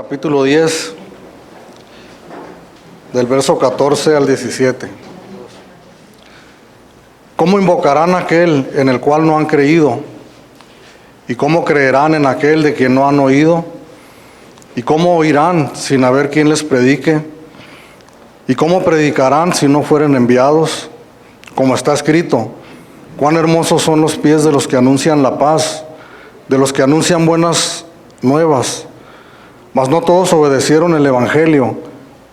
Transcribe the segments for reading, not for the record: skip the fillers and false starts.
capítulo 10, del verso 14 al 17. ¿Cómo invocarán a aquel en el cual no han creído? ¿Y cómo creerán en aquel de quien no han oído? ¿Y cómo oirán sin haber quien les predique? ¿Y cómo predicarán si no fueren enviados? Como está escrito: cuán hermosos son los pies de los que anuncian la paz, de los que anuncian buenas nuevas. Mas no todos obedecieron el evangelio,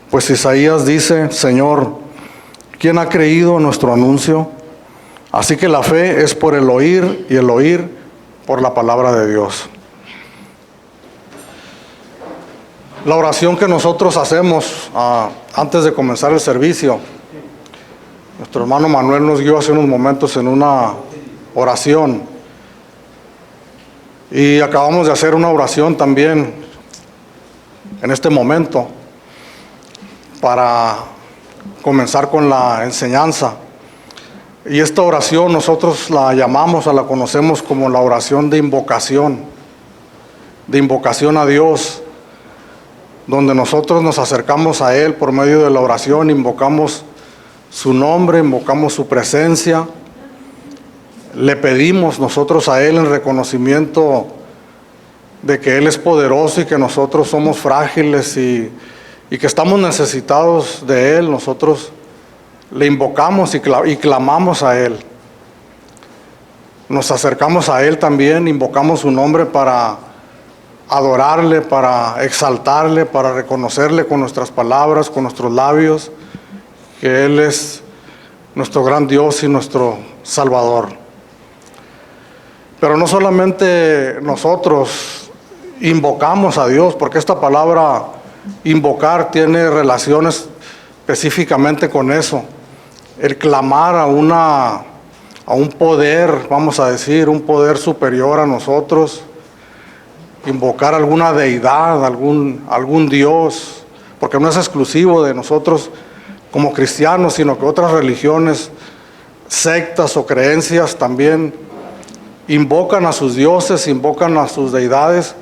pues Isaías dice: Señor, ¿quién ha creído nuestro anuncio? Así que la fe es por el oír, y el oír por la palabra de Dios. La oración que nosotros hacemos antes de comenzar el servicio, nuestro hermano Manuel nos guió hace unos momentos en una oración, y acabamos de hacer una oración también en este momento para comenzar con la enseñanza. Y esta oración nosotros la llamamos, la conocemos como la oración de invocación a Dios, donde nosotros nos acercamos a Él por medio de la oración, invocamos su nombre, invocamos su presencia, le pedimos nosotros a Él en reconocimiento de que Él es poderoso y que nosotros somos frágiles y que estamos necesitados de Él. Nosotros le invocamos y clamamos a Él. Nos acercamos a Él también, invocamos su nombre para adorarle, para exaltarle, para reconocerle con nuestras palabras, con nuestros labios, que Él es nuestro gran Dios y nuestro Salvador. Pero no solamente nosotros invocamos a Dios, porque esta palabra invocar tiene relaciones específicamente con eso, el clamar a un poder, vamos a decir, un poder superior a nosotros, invocar alguna deidad, algún Dios, porque no es exclusivo de nosotros como cristianos, sino que otras religiones, sectas o creencias también invocan a sus dioses, invocan a sus deidades.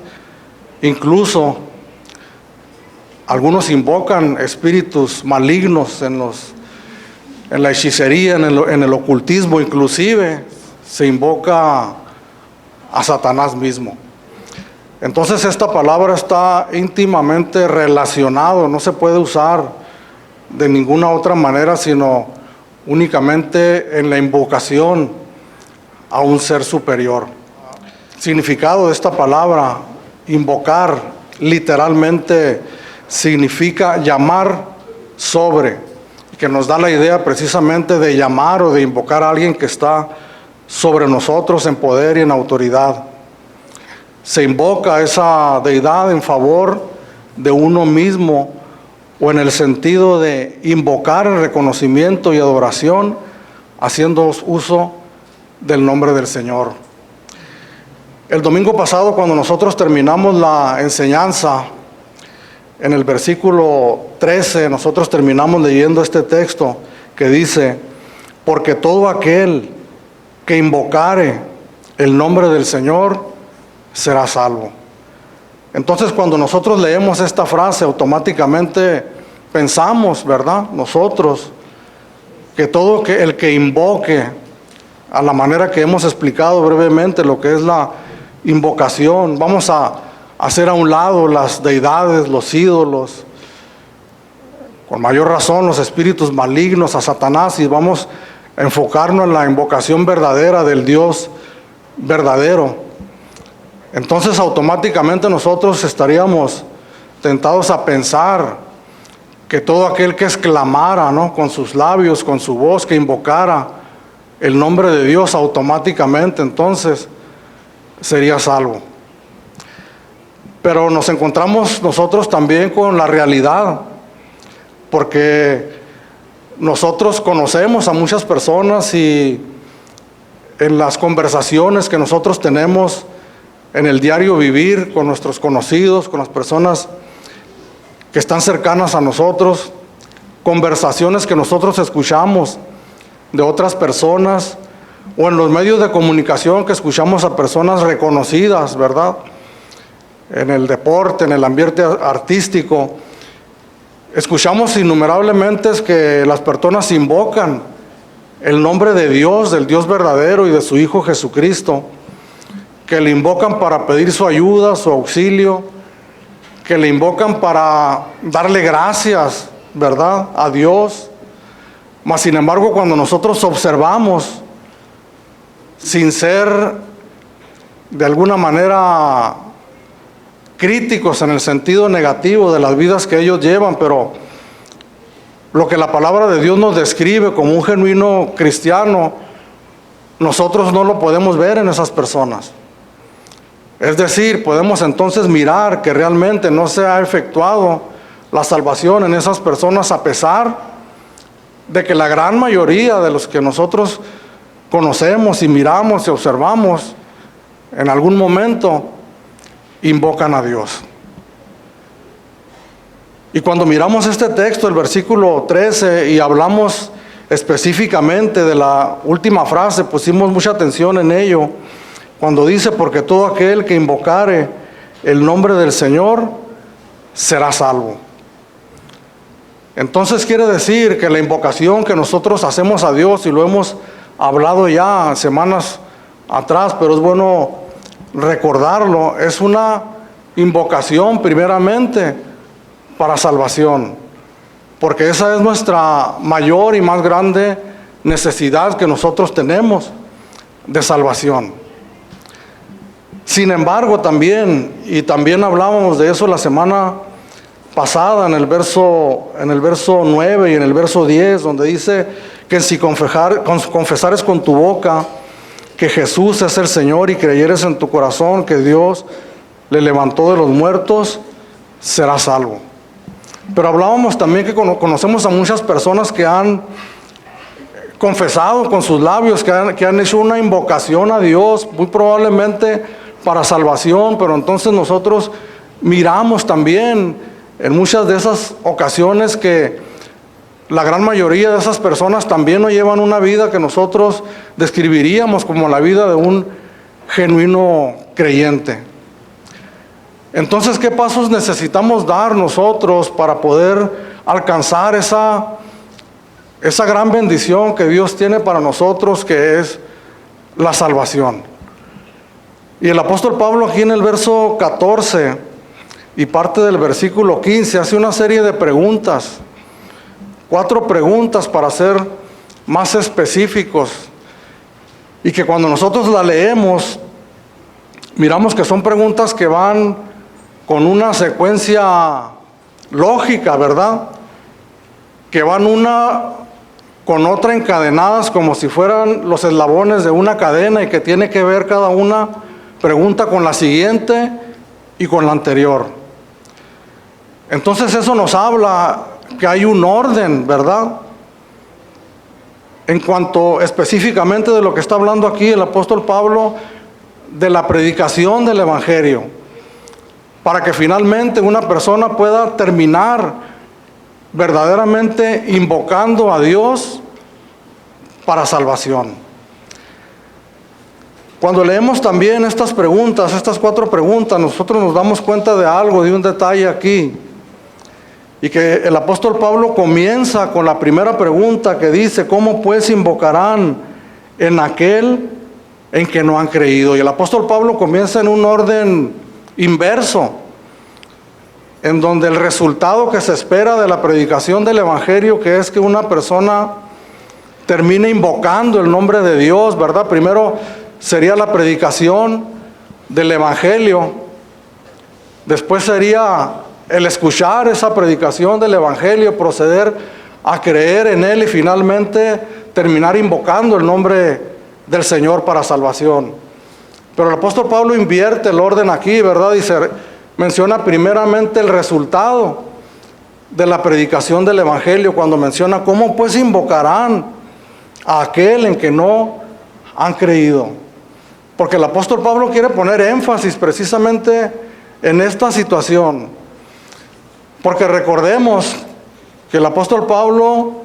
Incluso algunos invocan espíritus malignos en la hechicería, en el ocultismo. Inclusive se invoca a Satanás mismo. Entonces esta palabra está íntimamente relacionado, no se puede usar de ninguna otra manera sino únicamente en la invocación a un ser superior. Significado de esta palabra, invocar, literalmente significa llamar sobre, que nos da la idea precisamente de llamar o de invocar a alguien que está sobre nosotros en poder y en autoridad. Se invoca a esa deidad en favor de uno mismo, o en el sentido de invocar en reconocimiento y adoración, haciendo uso del nombre del Señor. El domingo pasado, cuando nosotros terminamos la enseñanza, en el versículo 13, nosotros terminamos leyendo este texto que dice: porque todo aquel que invocare el nombre del Señor será salvo. Entonces, cuando nosotros leemos esta frase, automáticamente pensamos, ¿verdad?, nosotros, que todo el que invoque, a la manera que hemos explicado brevemente lo que es la invocación, vamos a hacer a un lado las deidades, los ídolos, con mayor razón los espíritus malignos, a Satanás, y vamos a enfocarnos en la invocación verdadera del Dios verdadero. Entonces automáticamente nosotros estaríamos tentados a pensar que todo aquel que exclamara, ¿no?, con sus labios, con su voz, que invocara el nombre de Dios, automáticamente entonces sería salvo. Pero nos encontramos nosotros también con la realidad, porque nosotros conocemos a muchas personas y en las conversaciones que nosotros tenemos en el diario vivir con nuestros conocidos, con las personas que están cercanas a nosotros, conversaciones que nosotros escuchamos de otras personas, o en los medios de comunicación que escuchamos a personas reconocidas, ¿verdad?, en el deporte, en el ambiente artístico, escuchamos innumerablemente que las personas invocan el nombre de Dios, del Dios verdadero y de su Hijo Jesucristo, que le invocan para pedir su ayuda, su auxilio, que le invocan para darle gracias, ¿verdad?, a Dios. Mas, sin embargo, cuando nosotros observamos, sin ser de alguna manera críticos en el sentido negativo de las vidas que ellos llevan, pero lo que la palabra de Dios nos describe como un genuino cristiano, nosotros no lo podemos ver en esas personas. Es decir, podemos entonces mirar que realmente no se ha efectuado la salvación en esas personas, a pesar de que la gran mayoría de los que nosotros conocemos y miramos y observamos en algún momento invocan a Dios. Y cuando miramos este texto, el versículo 13, y hablamos específicamente de la última frase, pusimos mucha atención en ello, cuando dice: porque todo aquel que invocare el nombre del Señor será salvo. Entonces quiere decir que la invocación que nosotros hacemos a Dios, y lo hemos hablado ya semanas atrás, pero es bueno recordarlo, es una invocación primeramente para salvación, porque esa es nuestra mayor y más grande necesidad que nosotros tenemos de salvación. Sin embargo, también hablábamos de eso la semana pasada en el verso 9 y en el verso 10, donde dice que si confesares con tu boca que Jesús es el Señor y creyeres en tu corazón que Dios le levantó de los muertos, serás salvo. Pero hablábamos también que conocemos a muchas personas que han confesado con sus labios, que han hecho una invocación a Dios, muy probablemente para salvación, pero entonces nosotros miramos también en muchas de esas ocasiones que la gran mayoría de esas personas también no llevan una vida que nosotros describiríamos como la vida de un genuino creyente. Entonces, ¿qué pasos necesitamos dar nosotros para poder alcanzar esa gran bendición que Dios tiene para nosotros, que es la salvación? Y el apóstol Pablo, aquí en el verso 14 y parte del versículo 15, hace una serie de preguntas, 4 preguntas para ser más específicos, y que cuando nosotros la leemos, miramos que son preguntas que van con una secuencia lógica, ¿verdad?, que van una con otra encadenadas como si fueran los eslabones de una cadena, y que tiene que ver cada una pregunta con la siguiente y con la anterior. Entonces eso nos habla que hay un orden, ¿verdad?, en cuanto específicamente de lo que está hablando aquí el apóstol Pablo, de la predicación del Evangelio, para que finalmente una persona pueda terminar verdaderamente invocando a Dios para salvación. Cuando leemos también estas preguntas, estas 4 preguntas, nosotros nos damos cuenta de algo, de un detalle aquí, y que el apóstol Pablo comienza con la primera pregunta que dice: ¿cómo pues invocarán en aquel en que no han creído? Y el apóstol Pablo comienza en un orden inverso, en donde el resultado que se espera de la predicación del Evangelio, que es que una persona termine invocando el nombre de Dios, ¿verdad? Primero sería la predicación del Evangelio, después sería el escuchar esa predicación del Evangelio, proceder a creer en él y finalmente terminar invocando el nombre del Señor para salvación. Pero el apóstol Pablo invierte el orden aquí, ¿verdad? Y se menciona primeramente el resultado de la predicación del Evangelio, cuando menciona: ¿cómo pues invocarán a aquel en que no han creído? Porque el apóstol Pablo quiere poner énfasis precisamente en esta situación. Porque recordemos que el apóstol Pablo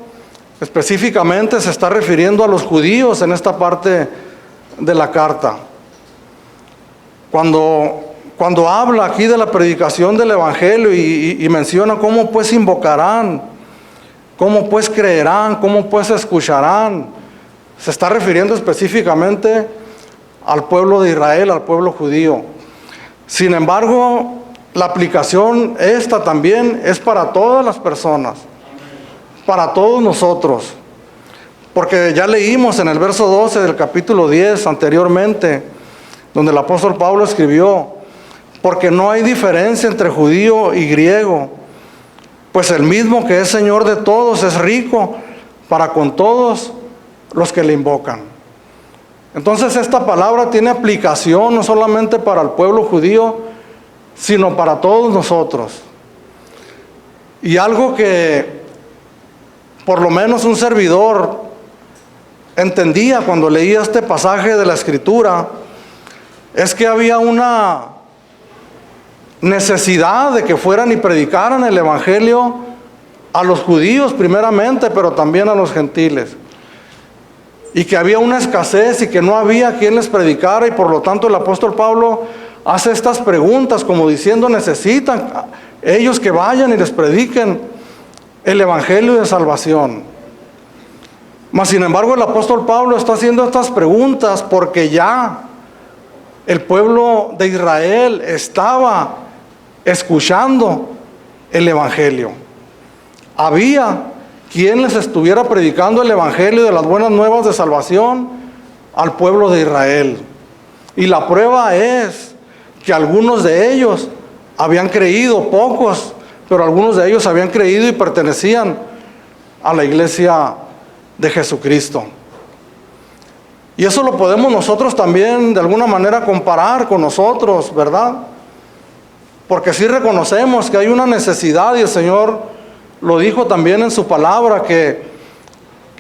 específicamente se está refiriendo a los judíos en esta parte de la carta. Cuando cuando habla aquí de la predicación del Evangelio y menciona cómo pues invocarán, cómo pues creerán, cómo pues escucharán, se está refiriendo específicamente al pueblo de Israel, al pueblo judío. Sin embargo, la aplicación esta también es para todas las personas, para todos nosotros. Porque ya leímos en el verso 12 del capítulo 10 anteriormente, donde el apóstol Pablo escribió: porque no hay diferencia entre judío y griego, pues el mismo que es Señor de todos es rico para con todos los que le invocan. Entonces esta palabra tiene aplicación no solamente para el pueblo judío, sino para todos nosotros. Y algo que por lo menos un servidor entendía cuando leía este pasaje de la Escritura, es que había una necesidad de que fueran y predicaran el Evangelio a los judíos primeramente, pero también a los gentiles. Y que había una escasez y que no había quien les predicara, y por lo tanto el apóstol Pablo hace estas preguntas como diciendo: necesitan ellos que vayan y les prediquen el Evangelio de salvación. Mas sin embargo el apóstol Pablo está haciendo estas preguntas porque ya el pueblo de Israel estaba escuchando el Evangelio. Había quien les estuviera predicando el Evangelio de las buenas nuevas de salvación al pueblo de Israel. Y la prueba es que algunos de ellos habían creído, pocos, pero algunos de ellos habían creído y pertenecían a la iglesia de Jesucristo. Y eso lo podemos nosotros también de alguna manera comparar con nosotros, ¿verdad? Porque sí reconocemos que hay una necesidad, y el Señor lo dijo también en su palabra, que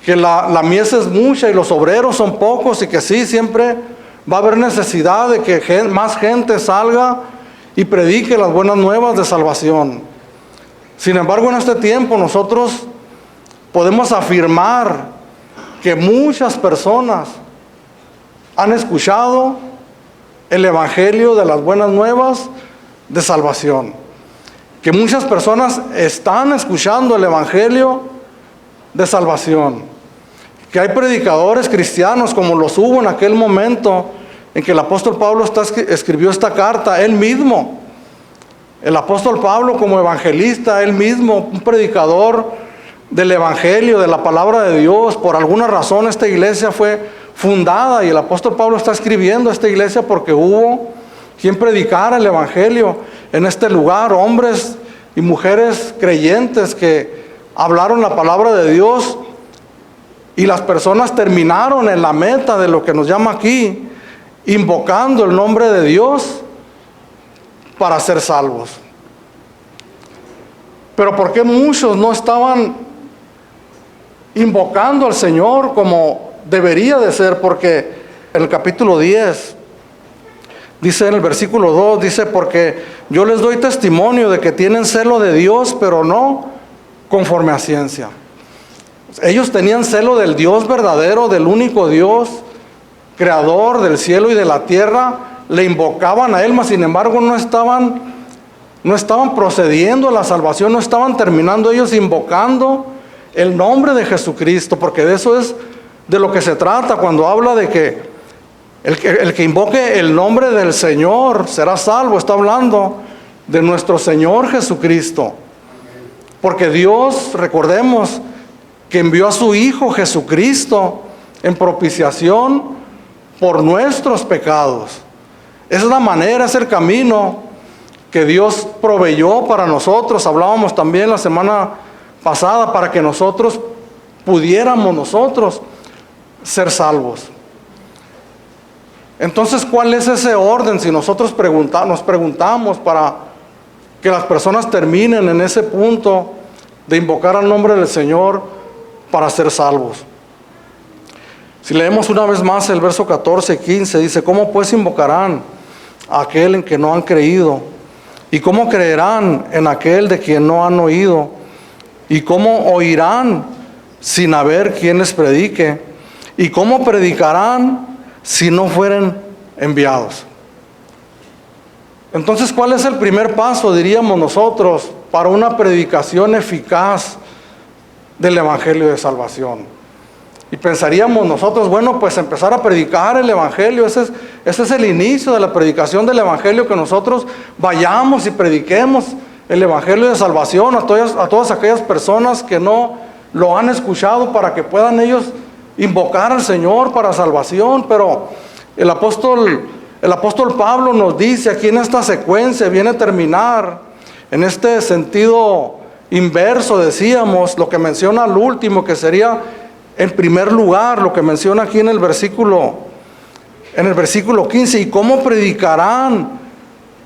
la mies es mucha y los obreros son pocos, y que sí, siempre va a haber necesidad de que más gente salga y predique las buenas nuevas de salvación. Sin embargo, en este tiempo nosotros podemos afirmar que muchas personas han escuchado el Evangelio de las buenas nuevas de salvación. Que muchas personas están escuchando el Evangelio de salvación. Que hay predicadores cristianos, como los hubo en aquel momento en que el apóstol Pablo escribió esta carta, él mismo. El apóstol Pablo como evangelista, él mismo, un predicador del Evangelio, de la palabra de Dios. Por alguna razón esta iglesia fue fundada, y el apóstol Pablo está escribiendo a esta iglesia porque hubo quien predicara el Evangelio en este lugar, hombres y mujeres creyentes que hablaron la palabra de Dios, y las personas terminaron en la meta de lo que nos llama aquí, invocando el nombre de Dios para ser salvos. Pero ¿por qué muchos no estaban invocando al Señor como debería de ser? Porque en el capítulo 10 dice, en el versículo 2, dice: porque yo les doy testimonio de que tienen celo de Dios, pero no conforme a ciencia. Ellos tenían celo del Dios verdadero, del único Dios, creador del cielo y de la tierra. Le invocaban a Él, mas sin embargo no estaban procediendo a la salvación, no estaban terminando ellos invocando el nombre de Jesucristo, porque de eso es de lo que se trata cuando habla de que el que invoque el nombre del Señor será salvo. Está hablando de nuestro Señor Jesucristo. Porque Dios, recordemos, que envió a su Hijo Jesucristo en propiciación por nuestros pecados. Esa es la manera, es el camino que Dios proveyó para nosotros. Hablábamos también la semana pasada, para que nosotros pudiéramos ser salvos. Entonces, ¿cuál es ese orden? Si nosotros nos preguntamos para que las personas terminen en ese punto de invocar al nombre del Señor para ser salvos. Si leemos una vez más el verso 14 y 15, dice: ¿cómo pues invocarán a aquel en que no han creído? ¿Y cómo creerán en aquel de quien no han oído? ¿Y cómo oirán sin haber quien les predique? ¿Y cómo predicarán si no fueren enviados? Entonces, ¿cuál es el primer paso, diríamos nosotros, para una predicación eficaz del Evangelio de salvación? Y pensaríamos nosotros, bueno, pues empezar a predicar el Evangelio, ese es el inicio de la predicación del Evangelio, que nosotros vayamos y prediquemos el Evangelio de salvación a todas aquellas personas que no lo han escuchado, para que puedan ellos invocar al Señor para salvación. Pero el apóstol Pablo nos dice aquí en esta secuencia, viene a terminar en este sentido inverso, decíamos, lo que menciona al último, que sería en primer lugar, lo que menciona aquí en el versículo 15, ¿y cómo predicarán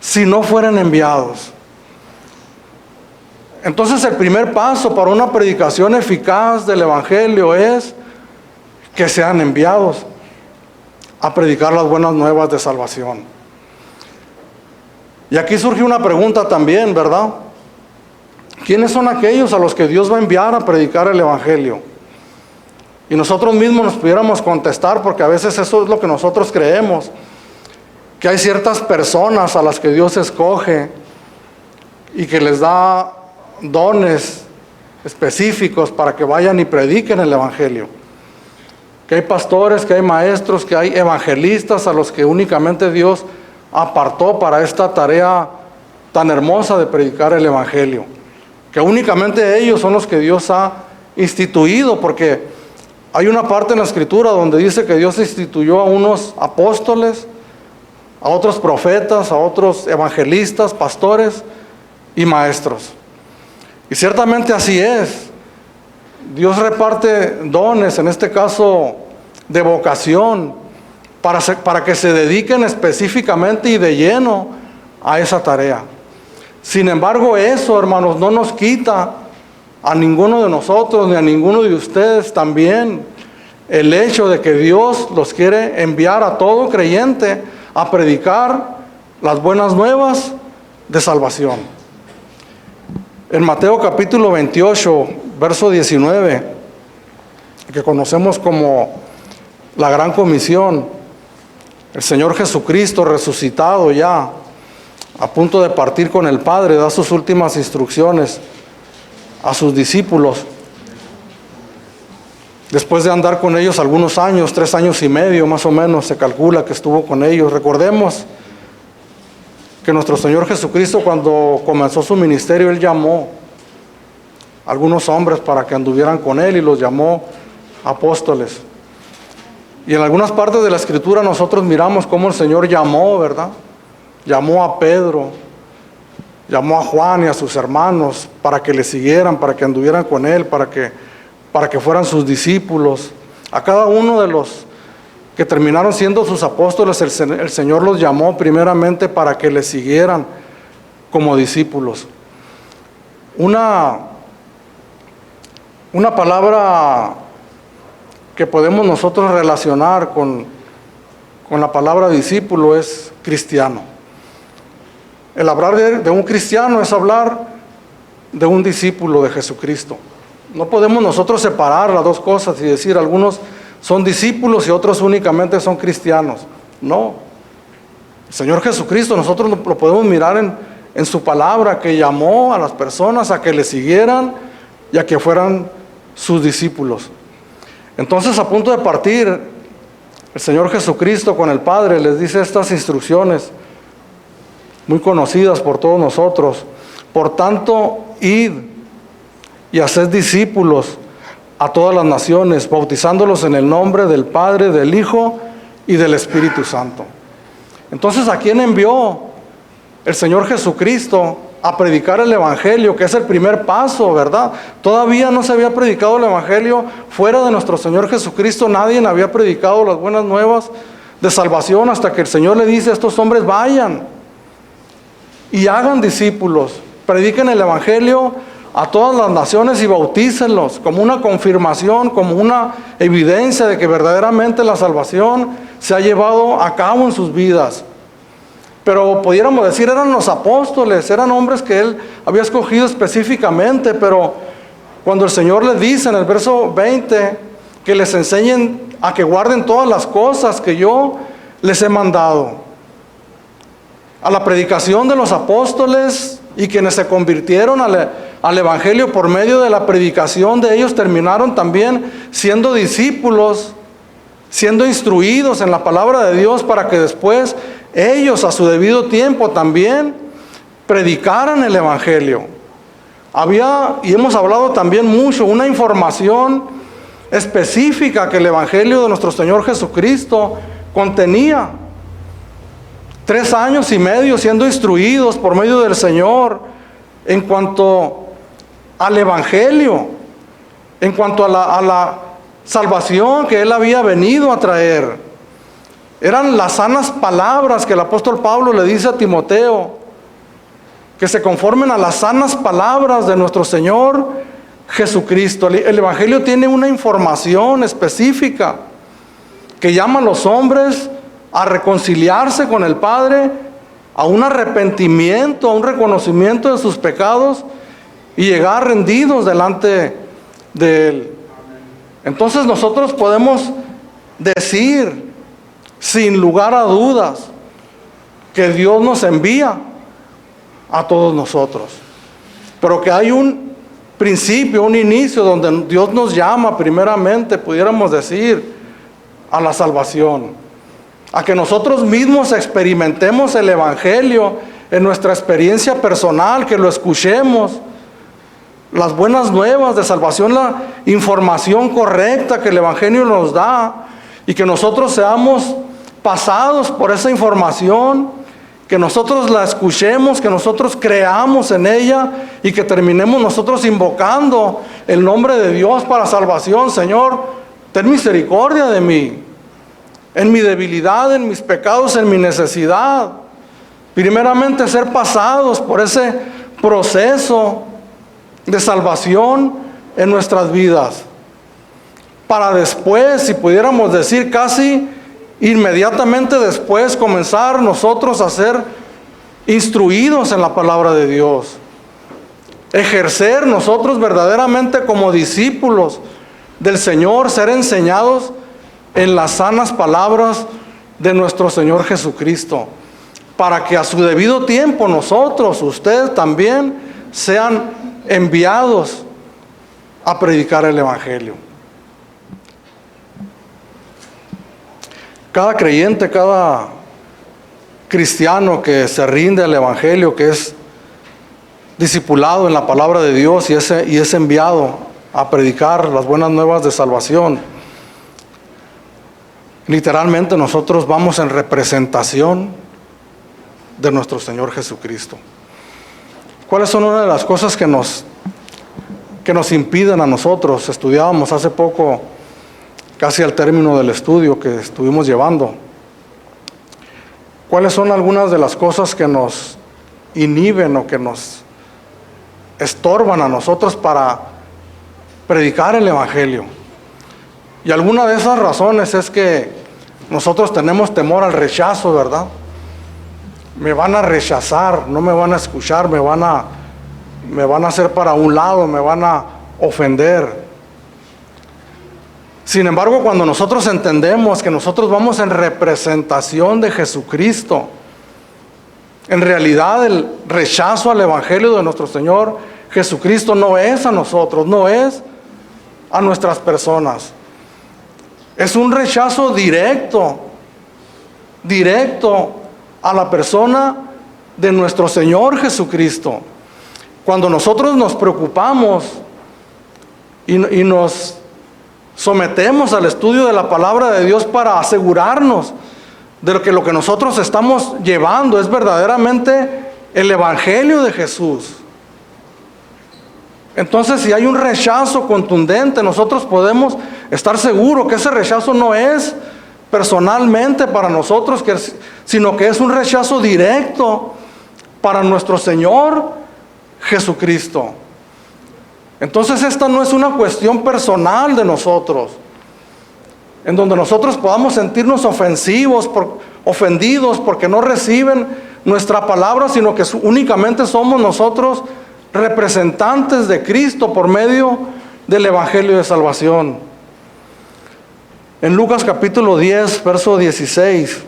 si no fueran enviados? Entonces el primer paso para una predicación eficaz del Evangelio es que sean enviados a predicar las buenas nuevas de salvación. Y aquí surge una pregunta también, ¿verdad? ¿Quiénes son aquellos a los que Dios va a enviar a predicar el Evangelio? Y nosotros mismos nos pudiéramos contestar, porque a veces eso es lo que nosotros creemos, que hay ciertas personas a las que Dios escoge y que les da dones específicos para que vayan y prediquen el Evangelio. Que hay pastores, que hay maestros, que hay evangelistas a los que únicamente Dios apartó para esta tarea tan hermosa de predicar el Evangelio. Que únicamente ellos son los que Dios ha instituido, porque hay una parte en la Escritura donde dice que Dios instituyó a unos apóstoles, a otros profetas, a otros evangelistas, pastores y maestros. Y ciertamente así es. Dios reparte dones, en este caso de vocación, para que se dediquen específicamente y de lleno a esa tarea. Sin embargo, eso, hermanos, no nos quita a ninguno de nosotros ni a ninguno de ustedes también el hecho de que Dios los quiere enviar a todo creyente a predicar las buenas nuevas de salvación. En Mateo capítulo 28, verso 19, que conocemos como la Gran Comisión, el Señor Jesucristo resucitado ya, a punto de partir con el Padre, da sus últimas instrucciones a sus discípulos. Después de andar con ellos algunos años, 3 años y medio más o menos, se calcula que estuvo con ellos. Recordemos que nuestro Señor Jesucristo, cuando comenzó su ministerio, Él llamó a algunos hombres para que anduvieran con Él y los llamó apóstoles. Y en algunas partes de la Escritura nosotros miramos cómo el Señor llamó, ¿verdad? Llamó a Pedro, llamó a Juan y a sus hermanos para que le siguieran, para que anduvieran con Él, para que fueran sus discípulos. A cada uno de los que terminaron siendo sus apóstoles, el Señor los llamó primeramente para que le siguieran como discípulos. Una palabra que podemos nosotros relacionar con la palabra discípulo es cristiano. El hablar de un cristiano es hablar de un discípulo de Jesucristo. No podemos nosotros separar las dos cosas y decir algunos son discípulos y otros únicamente son cristianos. No. El Señor Jesucristo nosotros lo podemos mirar en su palabra, que llamó a las personas a que le siguieran y a que fueran sus discípulos. Entonces, a punto de partir, el Señor Jesucristo con el Padre les dice estas instrucciones muy conocidas por todos nosotros. Por tanto, id y haced discípulos a todas las naciones, bautizándolos en el nombre del Padre, del Hijo y del Espíritu Santo. Entonces, ¿a quién envió el Señor Jesucristo a predicar el Evangelio? Que es el primer paso, ¿verdad? Todavía no se había predicado el Evangelio fuera de nuestro Señor Jesucristo. Nadie había predicado las buenas nuevas de salvación hasta que el Señor le dice a estos hombres: vayan y hagan discípulos, prediquen el Evangelio a todas las naciones y bautícenlos, como una confirmación, como una evidencia de que verdaderamente la salvación se ha llevado a cabo en sus vidas. Pero pudiéramos decir, eran los apóstoles, eran hombres que Él había escogido específicamente, pero cuando el Señor les dice en el verso 20 que les enseñen a que guarden todas las cosas que yo les he mandado, a la predicación de los apóstoles y quienes se convirtieron al Evangelio por medio de la predicación de ellos terminaron también siendo discípulos, siendo instruidos en la palabra de Dios para que después ellos a su debido tiempo también predicaran el Evangelio. Había, y hemos hablado también mucho, una información específica que el Evangelio de nuestro Señor Jesucristo contenía. 3 años y medio siendo instruidos por medio del Señor en cuanto al Evangelio, en cuanto a la salvación que Él había venido a traer. Eran las sanas palabras que el apóstol Pablo le dice a Timoteo, que se conformen a las sanas palabras de nuestro Señor Jesucristo. El Evangelio tiene una información específica que llama a los hombres a reconciliarse con el Padre, a un arrepentimiento, a un reconocimiento de sus pecados y llegar rendidos delante de Él. Entonces nosotros podemos decir sin lugar a dudas que Dios nos envía a todos nosotros, pero que hay un principio, un inicio donde Dios nos llama primeramente, pudiéramos decir, a la salvación, a que nosotros mismos experimentemos el Evangelio en nuestra experiencia personal, que lo escuchemos, las buenas nuevas de salvación, la información correcta que el Evangelio nos da, y que nosotros seamos pasados por esa información, que nosotros la escuchemos, que nosotros creamos en ella y que terminemos nosotros invocando el nombre de Dios para salvación. Señor, ten misericordia de mí, en mi debilidad, en mis pecados, en mi necesidad. Primeramente ser pasados por ese proceso de salvación en nuestras vidas, para después, si pudiéramos decir casi inmediatamente después, comenzar nosotros a ser instruidos en la palabra de Dios, ejercer nosotros verdaderamente como discípulos del Señor, ser enseñados en las sanas palabras de nuestro Señor Jesucristo, para que a su debido tiempo nosotros, ustedes también, sean enviados a predicar el Evangelio. Cada creyente, cada cristiano que se rinde al Evangelio, que es discipulado en la palabra de Dios y es enviado a predicar las buenas nuevas de salvación, literalmente nosotros vamos en representación de nuestro Señor Jesucristo. ¿Cuáles son una de las cosas que nos impiden a nosotros? Estudiábamos hace poco, casi al término del estudio que estuvimos llevando, ¿cuáles son algunas de las cosas que nos inhiben o que nos estorban a nosotros para predicar el Evangelio? Y alguna de esas razones es que nosotros tenemos temor al rechazo, ¿verdad? Me van a rechazar, no me van a escuchar, me van a hacer para un lado, me van a ofender. Sin embargo, cuando nosotros entendemos que nosotros vamos en representación de Jesucristo, en realidad el rechazo al Evangelio de nuestro Señor Jesucristo no es a nosotros, no es a nuestras personas. Es un rechazo directo a la persona de nuestro Señor Jesucristo. Cuando nosotros nos preocupamos y nos sometemos al estudio de la palabra de Dios para asegurarnos de que lo que nosotros estamos llevando es verdaderamente el Evangelio de Jesús, entonces si hay un rechazo contundente, nosotros podemos estar seguros que ese rechazo no es personalmente para nosotros, sino que es un rechazo directo para nuestro Señor Jesucristo. Entonces esta no es una cuestión personal de nosotros, en donde nosotros podamos sentirnos ofendidos porque no reciben nuestra palabra, sino que únicamente somos nosotros representantes de Cristo por medio del Evangelio de Salvación. En Lucas capítulo 10, verso 16,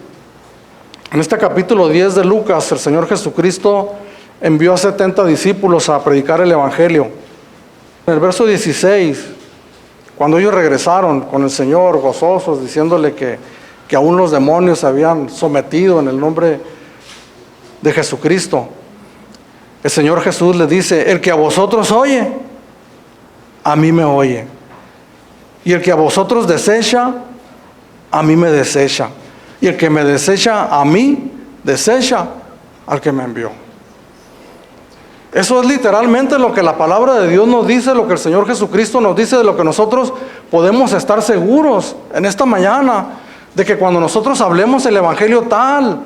En este capítulo 10 de Lucas, el Señor Jesucristo envió a 70 discípulos a predicar el Evangelio. En el verso 16, cuando ellos regresaron con el Señor gozosos, diciéndole que aún los demonios se habían sometido en el nombre de Jesucristo, el Señor Jesús les dice: el que a vosotros oye, a mí me oye. Y el que a vosotros desecha, a mí me desecha. Y el que me desecha a mí, desecha al que me envió. Eso es literalmente lo que la palabra de Dios nos dice, lo que el Señor Jesucristo nos dice, de lo que nosotros podemos estar seguros en esta mañana, de que cuando nosotros hablemos el Evangelio tal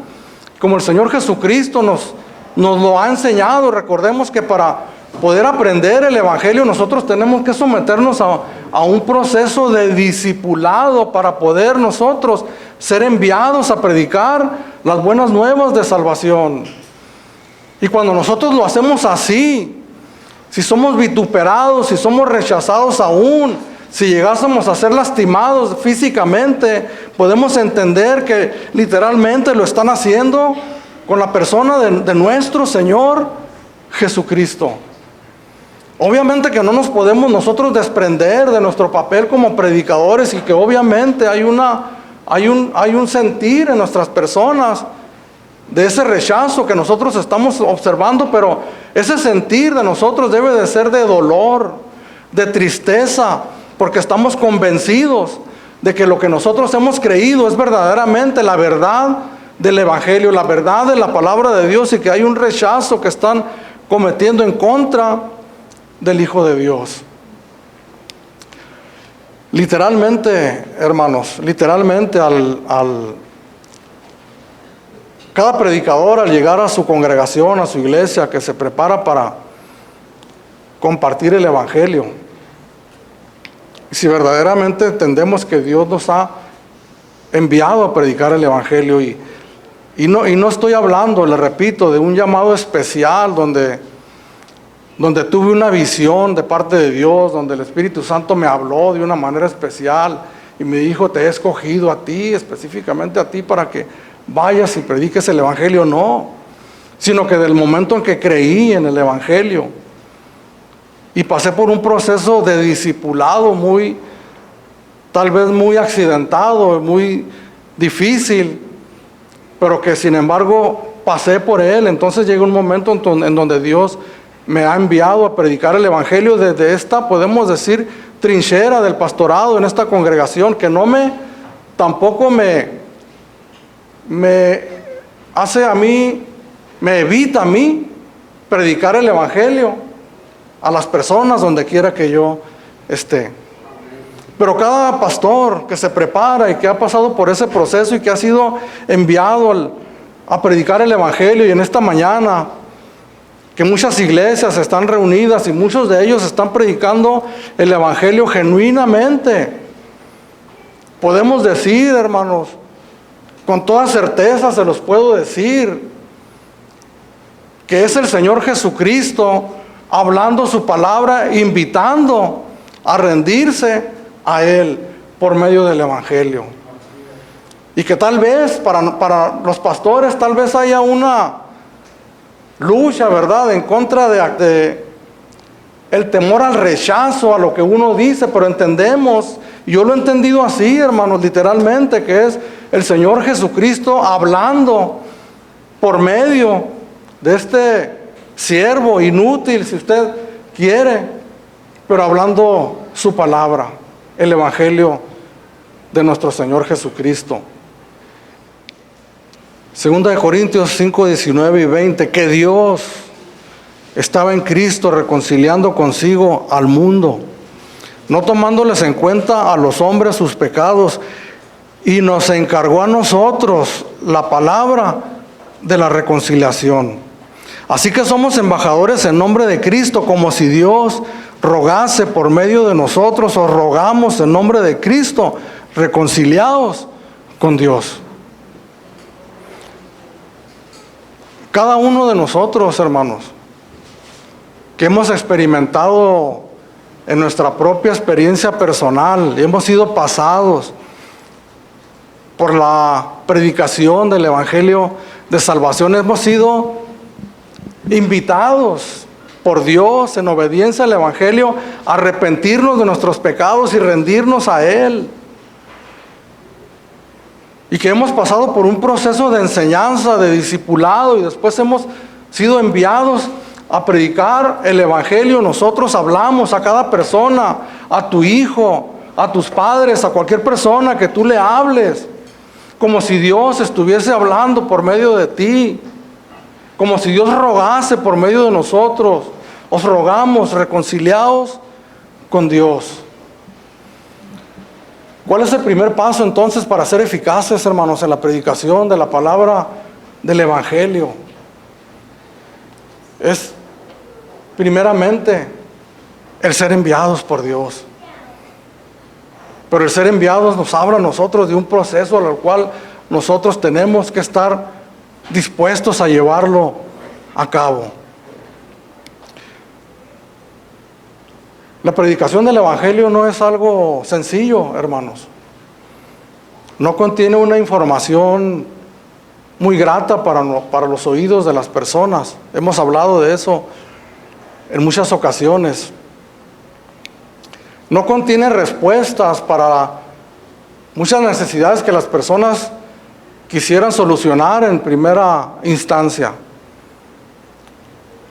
como el Señor Jesucristo nos lo ha enseñado. Recordemos que para poder aprender el Evangelio nosotros tenemos que someternos a un proceso de discipulado para poder nosotros ser enviados a predicar las buenas nuevas de salvación. Y cuando nosotros lo hacemos así, si somos vituperados, si somos rechazados aún, si llegásemos a ser lastimados físicamente, podemos entender que literalmente lo están haciendo con la persona de nuestro Señor Jesucristo. Obviamente que no nos podemos nosotros desprender de nuestro papel como predicadores, y que obviamente hay un sentir en nuestras personas de ese rechazo que nosotros estamos observando, pero ese sentir de nosotros debe de ser de dolor, de tristeza, porque estamos convencidos de que lo que nosotros hemos creído es verdaderamente la verdad del Evangelio, la verdad de la palabra de Dios, y que hay un rechazo que están cometiendo en contra del Hijo de Dios. Literalmente, hermanos, literalmente cada predicador, al llegar a su congregación, a su iglesia, que se prepara para compartir el Evangelio, si verdaderamente entendemos que Dios nos ha enviado a predicar el Evangelio, y no estoy hablando, le repito, de un llamado especial donde tuve una visión de parte de Dios, donde el Espíritu Santo me habló de una manera especial y me dijo: te he escogido a ti, específicamente a ti, para que vayas y prediques el Evangelio. No, sino que del momento en que creí en el Evangelio y pasé por un proceso de discipulado tal vez muy accidentado, muy difícil, pero que sin embargo pasé por él, entonces llega un momento en donde Dios me ha enviado a predicar el Evangelio desde esta, podemos decir, trinchera del pastorado en esta congregación, que tampoco me hace a mí, me evita a mí predicar el Evangelio a las personas donde quiera que yo esté. Pero cada pastor que se prepara y que ha pasado por ese proceso y que ha sido enviado a predicar el Evangelio, y en esta mañana que muchas iglesias están reunidas y muchos de ellos están predicando el Evangelio genuinamente, podemos decir, hermanos, con toda certeza se los puedo decir, que es el Señor Jesucristo hablando su palabra, invitando a rendirse a Él por medio del Evangelio. Y que tal vez para los pastores tal vez haya una lucha, ¿verdad?, en contra de el temor al rechazo a lo que uno dice, pero entendemos, y yo lo he entendido así, hermanos, literalmente, que es el Señor Jesucristo hablando por medio de este siervo inútil, si usted quiere, pero hablando su palabra, el Evangelio de nuestro Señor Jesucristo. Segunda de Corintios 5, 19 y 20, que Dios estaba en Cristo reconciliando consigo al mundo, no tomándoles en cuenta a los hombres sus pecados, y nos encargó a nosotros la palabra de la reconciliación. Así que somos embajadores en nombre de Cristo, como si Dios rogase por medio de nosotros, o rogamos en nombre de Cristo, reconciliados con Dios. Cada uno de nosotros, hermanos, que hemos experimentado en nuestra propia experiencia personal, y hemos sido pasados por la predicación del Evangelio de salvación, hemos sido invitados por Dios en obediencia al Evangelio a arrepentirnos de nuestros pecados y rendirnos a Él. Y que hemos pasado por un proceso de enseñanza, de discipulado, y después hemos sido enviados a predicar el Evangelio. Nosotros hablamos a cada persona, a tu hijo, a tus padres, a cualquier persona que tú le hables, como si Dios estuviese hablando por medio de ti, como si Dios rogase por medio de nosotros. Os rogamos, reconciliaos con Dios. ¿Cuál es el primer paso entonces para ser eficaces, hermanos, en la predicación de la palabra del Evangelio? Es primeramente el ser enviados por Dios. Pero el ser enviados nos habla a nosotros de un proceso al cual nosotros tenemos que estar dispuestos a llevarlo a cabo. La predicación del Evangelio no es algo sencillo, hermanos. No contiene una información muy grata para los oídos de las personas. Hemos hablado de eso en muchas ocasiones. No contiene respuestas para muchas necesidades que las personas quisieran solucionar en primera instancia.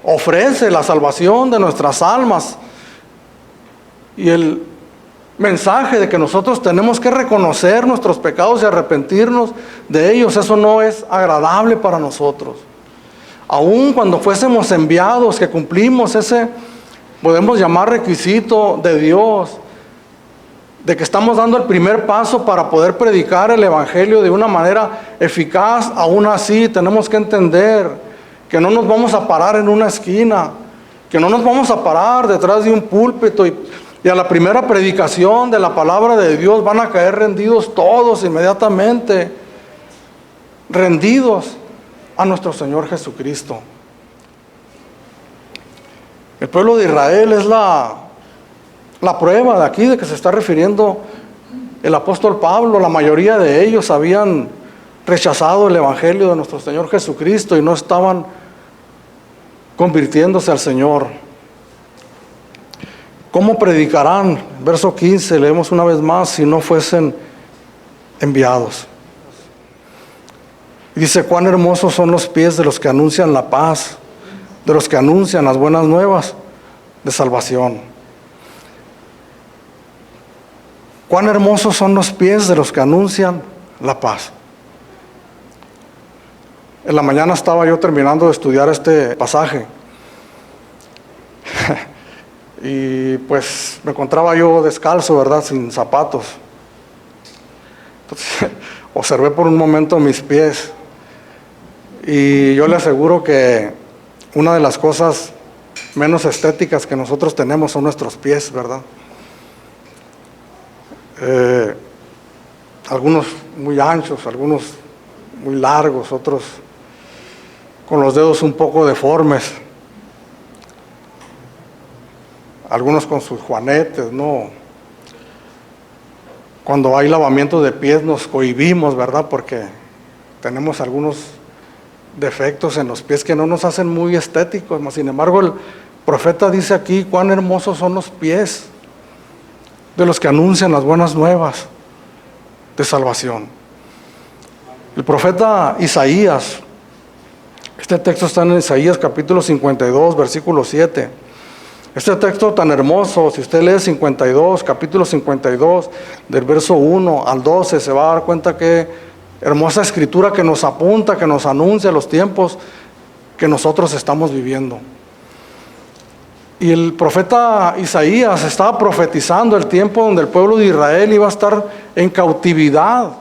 Ofrece la salvación de nuestras almas y el mensaje de que nosotros tenemos que reconocer nuestros pecados y arrepentirnos de ellos. Eso no es agradable para nosotros. Aun cuando fuésemos enviados, que cumplimos ese, podemos llamar requisito de Dios, de que estamos dando el primer paso para poder predicar el Evangelio de una manera eficaz, aún así tenemos que entender que no nos vamos a parar en una esquina, que no nos vamos a parar detrás de un púlpito y a la primera predicación de la palabra de Dios van a caer rendidos todos inmediatamente, rendidos a nuestro Señor Jesucristo. El pueblo de Israel es la prueba de aquí de que se está refiriendo el apóstol Pablo. La mayoría de ellos habían rechazado el Evangelio de nuestro Señor Jesucristo y no estaban convirtiéndose al Señor. ¿Cómo predicarán? Verso 15, leemos una vez más, si no fuesen enviados. Y dice, cuán hermosos son los pies de los que anuncian la paz, de los que anuncian las buenas nuevas de salvación. Cuán hermosos son los pies de los que anuncian la paz. En la mañana estaba yo terminando de estudiar este pasaje. Y pues me encontraba yo descalzo, ¿verdad? Sin zapatos. Entonces observé por un momento mis pies. Y yo le aseguro que una de las cosas menos estéticas que nosotros tenemos son nuestros pies, ¿verdad? Algunos muy anchos, algunos muy largos, otros con los dedos un poco deformes. Algunos con sus juanetes, ¿no? Cuando hay lavamiento de pies nos cohibimos, ¿verdad? Porque tenemos algunos defectos en los pies que no nos hacen muy estéticos. Sin embargo, el profeta dice aquí, cuán hermosos son los pies de los que anuncian las buenas nuevas de salvación. El profeta Isaías, este texto está en Isaías capítulo 52, versículo 7. Este texto tan hermoso, si usted lee capítulo 52, del verso 1 al 12, se va a dar cuenta que hermosa escritura que nos apunta, que nos anuncia los tiempos que nosotros estamos viviendo. Y el profeta Isaías estaba profetizando el tiempo donde el pueblo de Israel iba a estar en cautividad,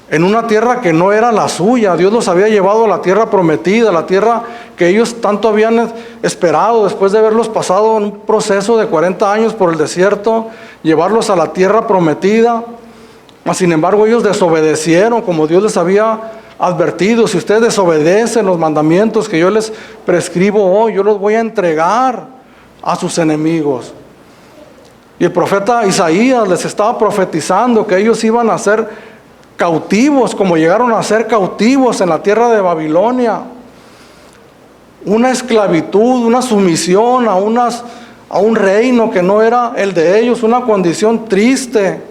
en una tierra que no era la suya. Dios los había llevado a la tierra prometida, la tierra que ellos tanto habían esperado después de haberlos pasado en un proceso de 40 años por el desierto, llevarlos a la tierra prometida. Mas sin embargo ellos desobedecieron como Dios les había advertido. Si ustedes desobedecen los mandamientos que yo les prescribo hoy, yo los voy a entregar a sus enemigos. Y el profeta Isaías les estaba profetizando que ellos iban a ser cautivos, como llegaron a ser cautivos en la tierra de Babilonia. Una esclavitud, una sumisión a un reino que no era el de ellos, una condición triste,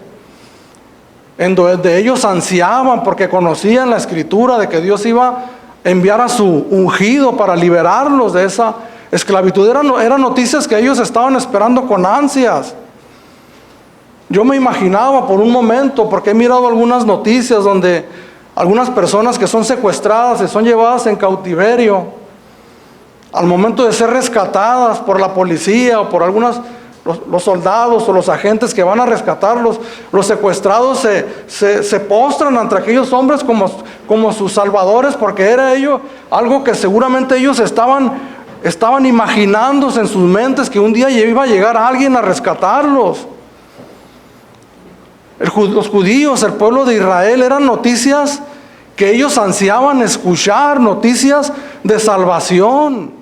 en donde ellos ansiaban porque conocían la Escritura de que Dios iba a enviar a su ungido para liberarlos de esa esclavitud. Eran noticias que ellos estaban esperando con ansias. Yo me imaginaba por un momento, porque he mirado algunas noticias donde algunas personas que son secuestradas y son llevadas en cautiverio, al momento de ser rescatadas por la policía o por los soldados o los agentes que van a rescatarlos, los secuestrados se postran ante aquellos hombres como sus salvadores, porque era algo que seguramente ellos estaban imaginándose en sus mentes, que un día iba a llegar alguien a rescatarlos. Los judíos, el pueblo de Israel, eran noticias que ellos ansiaban escuchar, noticias de salvación.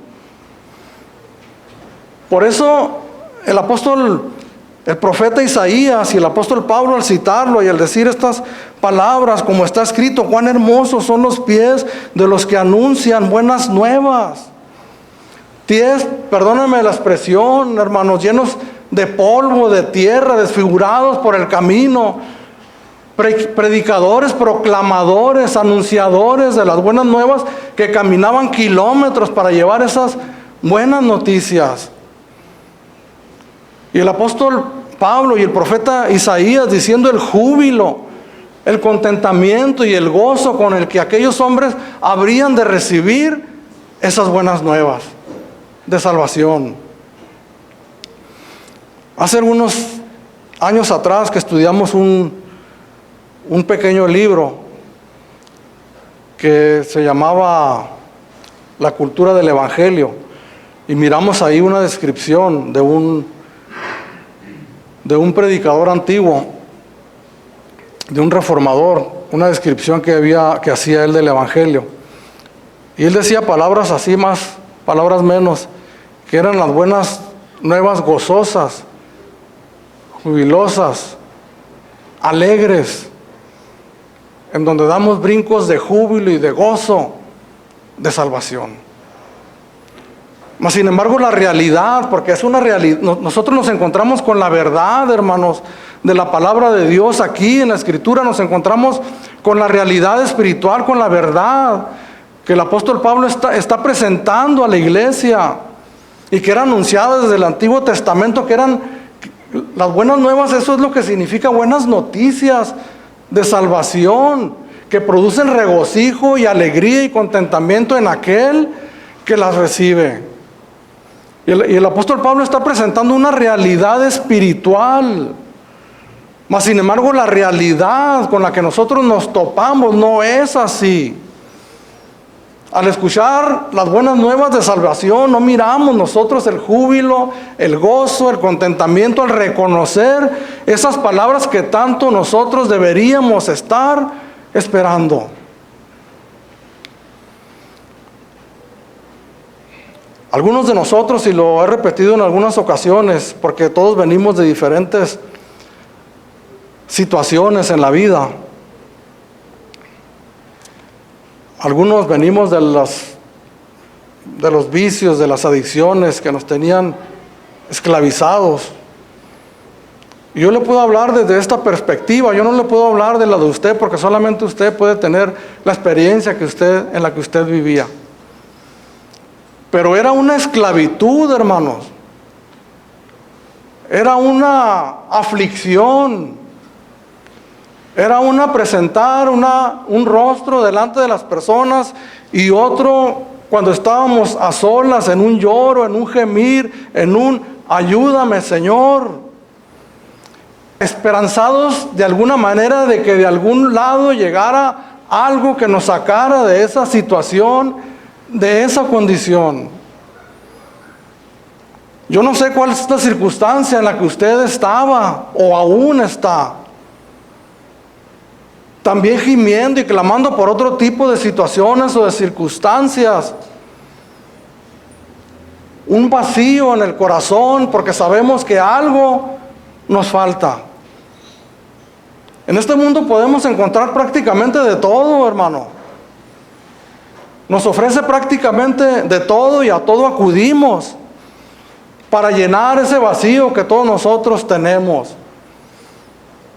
Por eso el profeta Isaías y el apóstol Pablo, al citarlo y al decir estas palabras, como está escrito, cuán hermosos son los pies de los que anuncian buenas nuevas. Pies, perdónenme la expresión, hermanos, llenos de polvo, de tierra, desfigurados por el camino. Predicadores, proclamadores, anunciadores de las buenas nuevas, que caminaban kilómetros para llevar esas buenas noticias. Y el apóstol Pablo y el profeta Isaías diciendo el júbilo, el contentamiento y el gozo con el que aquellos hombres habrían de recibir esas buenas nuevas de salvación. Hace algunos años atrás que estudiamos un pequeño libro que se llamaba La cultura del Evangelio, y miramos ahí una descripción de un predicador antiguo, de un reformador, una descripción que hacía él del Evangelio. Y él decía palabras así más, palabras menos, que eran las buenas nuevas gozosas, jubilosas, alegres, en donde damos brincos de júbilo y de gozo, de salvación. Mas sin embargo la realidad, porque es una realidad, nosotros nos encontramos con la verdad, hermanos, de la palabra de Dios aquí en la Escritura. Nos encontramos con la realidad espiritual, con la verdad que el apóstol Pablo está presentando a la iglesia y que era anunciada desde el Antiguo Testamento, que eran las buenas nuevas. Eso es lo que significa buenas noticias de salvación, que producen regocijo y alegría y contentamiento en aquel que las recibe. Y el apóstol Pablo está presentando una realidad espiritual. Mas sin embargo la realidad con la que nosotros nos topamos no es así. Al escuchar las buenas nuevas de salvación, no miramos nosotros el júbilo, el gozo, el contentamiento al reconocer esas palabras que tanto nosotros deberíamos estar esperando. Algunos de nosotros, y lo he repetido en algunas ocasiones, porque todos venimos de diferentes situaciones en la vida. Algunos venimos de los vicios, de las adicciones que nos tenían esclavizados. Y yo le puedo hablar desde esta perspectiva. Yo no le puedo hablar de la de usted, porque solamente usted puede tener la experiencia en la que usted vivía. Pero era una esclavitud, hermanos. Era una aflicción. Era presentar un rostro delante de las personas y otro cuando estábamos a solas, en un lloro, en un gemir, en un ayúdame, Señor. Esperanzados de alguna manera de que de algún lado llegara algo que nos sacara de esa situación, de esa condición. Yo no sé cuál es la circunstancia en la que usted estaba o aún está, también gimiendo y clamando por otro tipo de situaciones o de circunstancias. Un vacío en el corazón porque sabemos que algo nos falta. En este mundo podemos encontrar prácticamente de todo, hermano. Nos ofrece prácticamente de todo y a todo acudimos para llenar ese vacío que todos nosotros tenemos.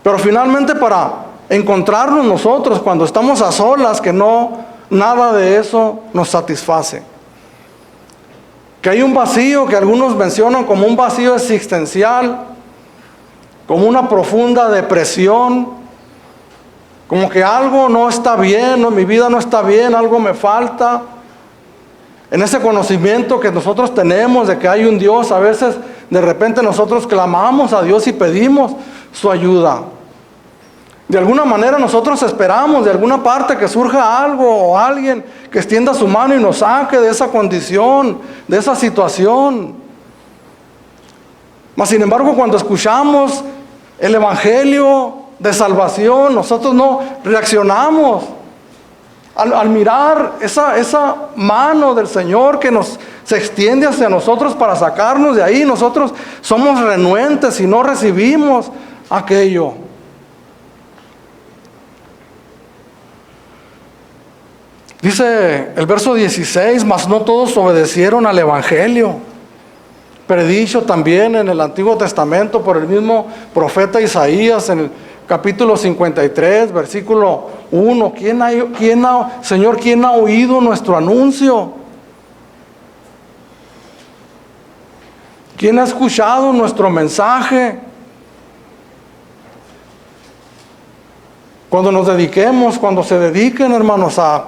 Pero finalmente para encontrarnos nosotros cuando estamos a solas, que no, nada de eso nos satisface. Que hay un vacío que algunos mencionan como un vacío existencial, como una profunda depresión, como que algo no está bien, ¿no? Mi vida no está bien, algo me falta. En ese conocimiento que nosotros tenemos de que hay un Dios, a veces de repente nosotros clamamos a Dios y pedimos su ayuda. De alguna manera nosotros esperamos de alguna parte que surja algo o alguien que extienda su mano y nos saque de esa condición, de esa situación. Mas sin embargo, cuando escuchamos el evangelio de salvación, nosotros no reaccionamos. Al mirar esa mano del Señor que se extiende hacia nosotros para sacarnos de ahí, nosotros somos renuentes y no recibimos aquello. Dice el verso 16, mas no todos obedecieron al evangelio, predicho también en el Antiguo Testamento por el mismo profeta Isaías en el capítulo 53, versículo 1. Señor, ¿quién ha oído nuestro anuncio? ¿Quién ha escuchado nuestro mensaje? Cuando nos dediquemos, cuando se dediquen, hermanos, a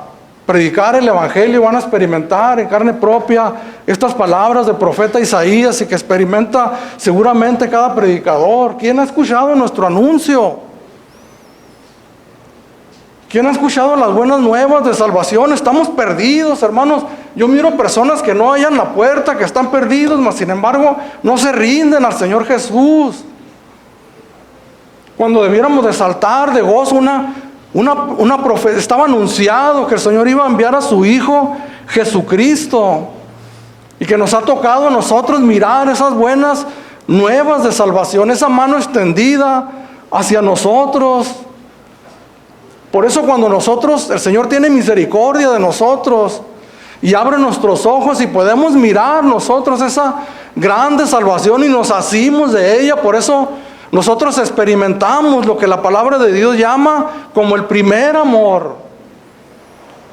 predicar el evangelio, van a experimentar en carne propia estas palabras del profeta Isaías y que experimenta seguramente cada predicador. ¿Quién ha escuchado nuestro anuncio? ¿Quién ha escuchado las buenas nuevas de salvación? Estamos perdidos, hermanos. Yo miro personas que no hallan la puerta, que están perdidos, mas sin embargo no se rinden al Señor Jesús. Cuando debiéramos de saltar de gozo, estaba anunciado que el Señor iba a enviar a su Hijo Jesucristo y que nos ha tocado a nosotros mirar esas buenas nuevas de salvación, esa mano extendida hacia nosotros. Por eso cuando el Señor tiene misericordia de nosotros y abre nuestros ojos y podemos mirar nosotros esa grande salvación y nos asimos de ella, por eso nosotros experimentamos lo que la palabra de Dios llama como el primer amor.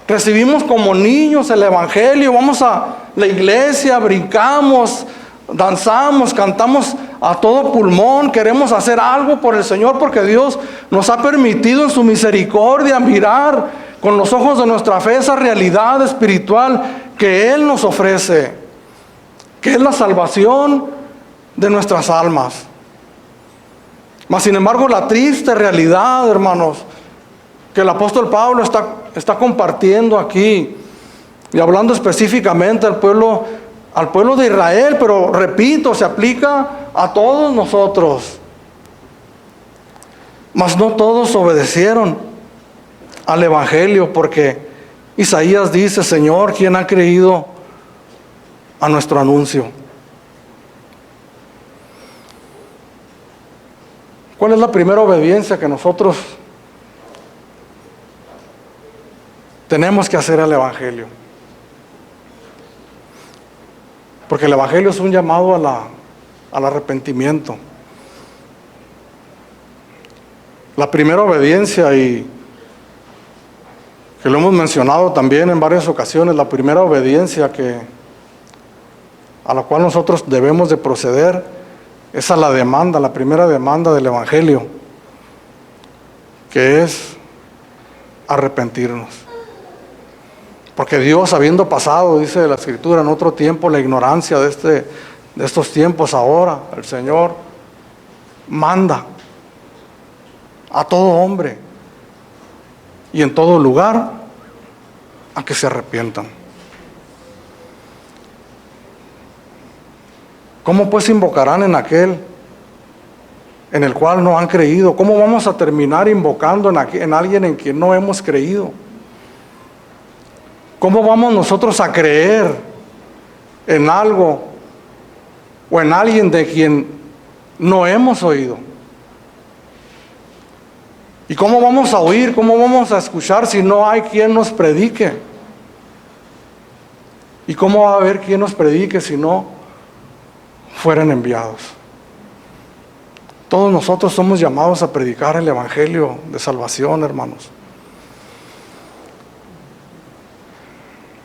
Recibimos como niños el evangelio, vamos a la iglesia, brincamos, danzamos, cantamos a todo pulmón, queremos hacer algo por el Señor porque Dios nos ha permitido en su misericordia mirar con los ojos de nuestra fe esa realidad espiritual que Él nos ofrece, que es la salvación de nuestras almas. Mas sin embargo, la triste realidad, hermanos, que el apóstol Pablo está compartiendo aquí y hablando específicamente al pueblo de Israel, pero repito, se aplica a todos nosotros. Mas no todos obedecieron al evangelio, porque Isaías dice: Señor, ¿quién ha creído a nuestro anuncio? ¿Cuál es la primera obediencia que nosotros tenemos que hacer al evangelio? Porque el evangelio es un llamado al arrepentimiento. La primera obediencia, y que lo hemos mencionado también en varias ocasiones, la primera obediencia a la cual nosotros debemos de proceder es a la primera demanda del evangelio, que es arrepentirnos. Porque Dios, habiendo pasado, dice la Escritura, en otro tiempo la ignorancia de estos tiempos, ahora el Señor manda a todo hombre y en todo lugar a que se arrepientan. ¿Cómo pues invocarán en aquel en el cual no han creído? ¿Cómo vamos a terminar invocando en alguien en quien no hemos creído? ¿Cómo vamos nosotros a creer en algo o en alguien de quien no hemos oído? ¿Y cómo vamos a oír? ¿Cómo vamos a escuchar si no hay quien nos predique? ¿Y cómo va a haber quien nos predique si no fueran enviados? Todos nosotros somos llamados a predicar el Evangelio de salvación, hermanos.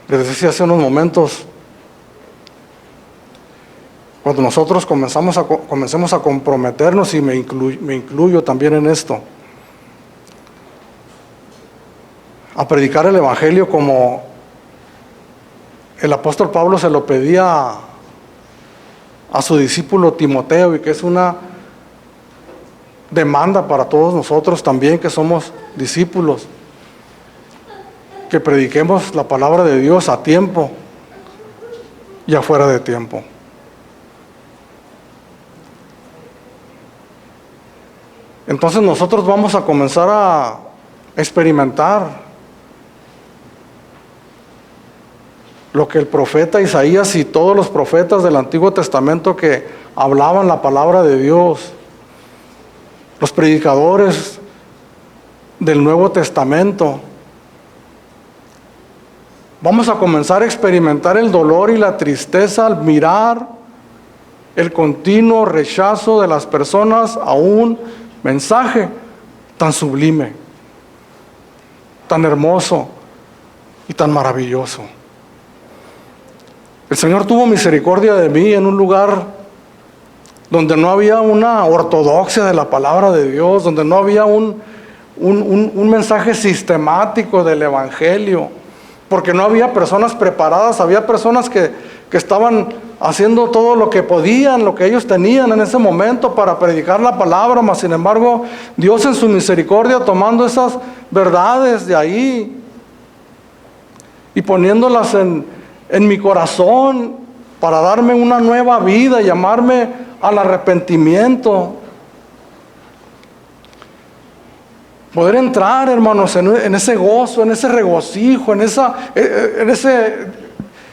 Les decía hace unos momentos, cuando nosotros comencemos a comprometernos, y me incluyo también en esto, a predicar el Evangelio como el apóstol Pablo se lo pedía a su discípulo Timoteo, y que es una demanda para todos nosotros también que somos discípulos, que prediquemos la palabra de Dios a tiempo y afuera de tiempo. Entonces nosotros vamos a comenzar a experimentar lo que el profeta Isaías y todos los profetas del Antiguo Testamento que hablaban la palabra de Dios, los predicadores del Nuevo Testamento, vamos a comenzar a experimentar el dolor y la tristeza al mirar el continuo rechazo de las personas a un mensaje tan sublime, tan hermoso y tan maravilloso. El Señor tuvo misericordia de mí en un lugar donde no había una ortodoxia de la palabra de Dios, donde no había un mensaje sistemático del Evangelio, porque no había personas preparadas, había personas que estaban haciendo todo lo que podían, lo que ellos tenían en ese momento para predicar la palabra, mas sin embargo, Dios en su misericordia tomando esas verdades de ahí y poniéndolas en mi corazón para darme una nueva vida, llamarme al arrepentimiento, poder entrar, hermanos, en ese gozo, en ese regocijo, en esa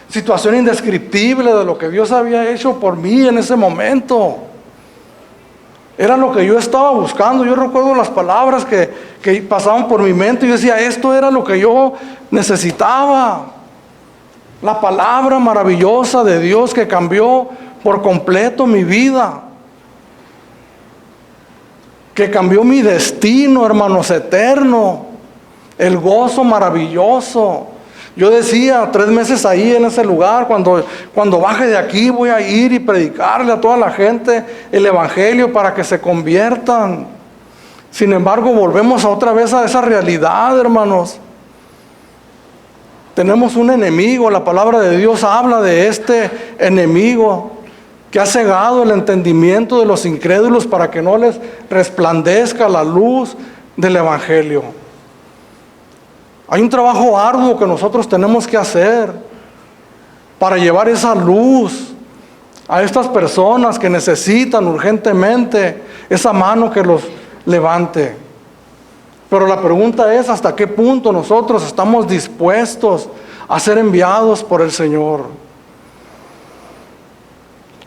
situación indescriptible de lo que Dios había hecho por mí en ese momento. Era lo que yo estaba buscando. Yo recuerdo las palabras que pasaban por mi mente y yo decía, esto era lo que yo necesitaba. La palabra maravillosa de Dios que cambió por completo mi vida, que cambió mi destino, hermanos, eterno, el gozo maravilloso. Yo decía 3 meses ahí en ese lugar, cuando baje de aquí voy a ir y predicarle a toda la gente el Evangelio para que se conviertan. Sin embargo, volvemos otra vez a esa realidad, hermanos. Tenemos un enemigo, la palabra de Dios habla de este enemigo que ha cegado el entendimiento de los incrédulos para que no les resplandezca la luz del Evangelio. Hay un trabajo arduo que nosotros tenemos que hacer para llevar esa luz a estas personas que necesitan urgentemente esa mano que los levante. Pero la pregunta es, ¿hasta qué punto nosotros estamos dispuestos a ser enviados por el Señor?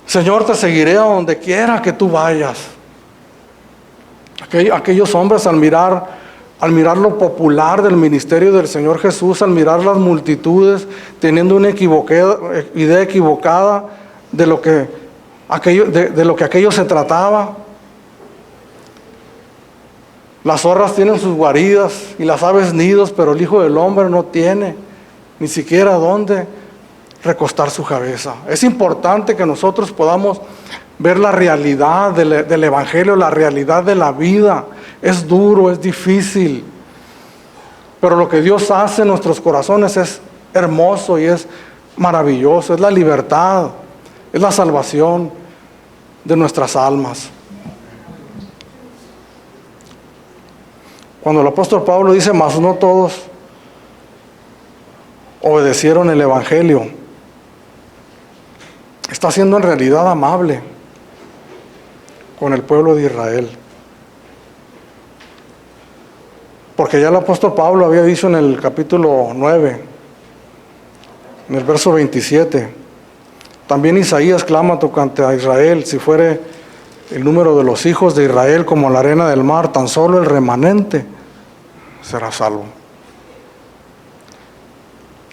Señor, te seguiré a donde quiera que tú vayas. Aquellos hombres al mirar lo popular del ministerio del Señor Jesús, al mirar las multitudes, teniendo una idea equivocada de lo que aquello se trataba. Las zorras tienen sus guaridas y las aves nidos, pero el Hijo del Hombre no tiene ni siquiera dónde recostar su cabeza. Es importante que nosotros podamos ver la realidad del Evangelio, la realidad de la vida. Es duro, es difícil, pero lo que Dios hace en nuestros corazones es hermoso y es maravilloso. Es la libertad, es la salvación de nuestras almas. Cuando el apóstol Pablo dice, mas no todos obedecieron el Evangelio, está siendo en realidad amable con el pueblo de Israel. Porque ya el apóstol Pablo había dicho en el capítulo 9, en el verso 27, también Isaías clama tocante a Israel, si fuere el número de los hijos de Israel como la arena del mar, tan solo el remanente será salvo.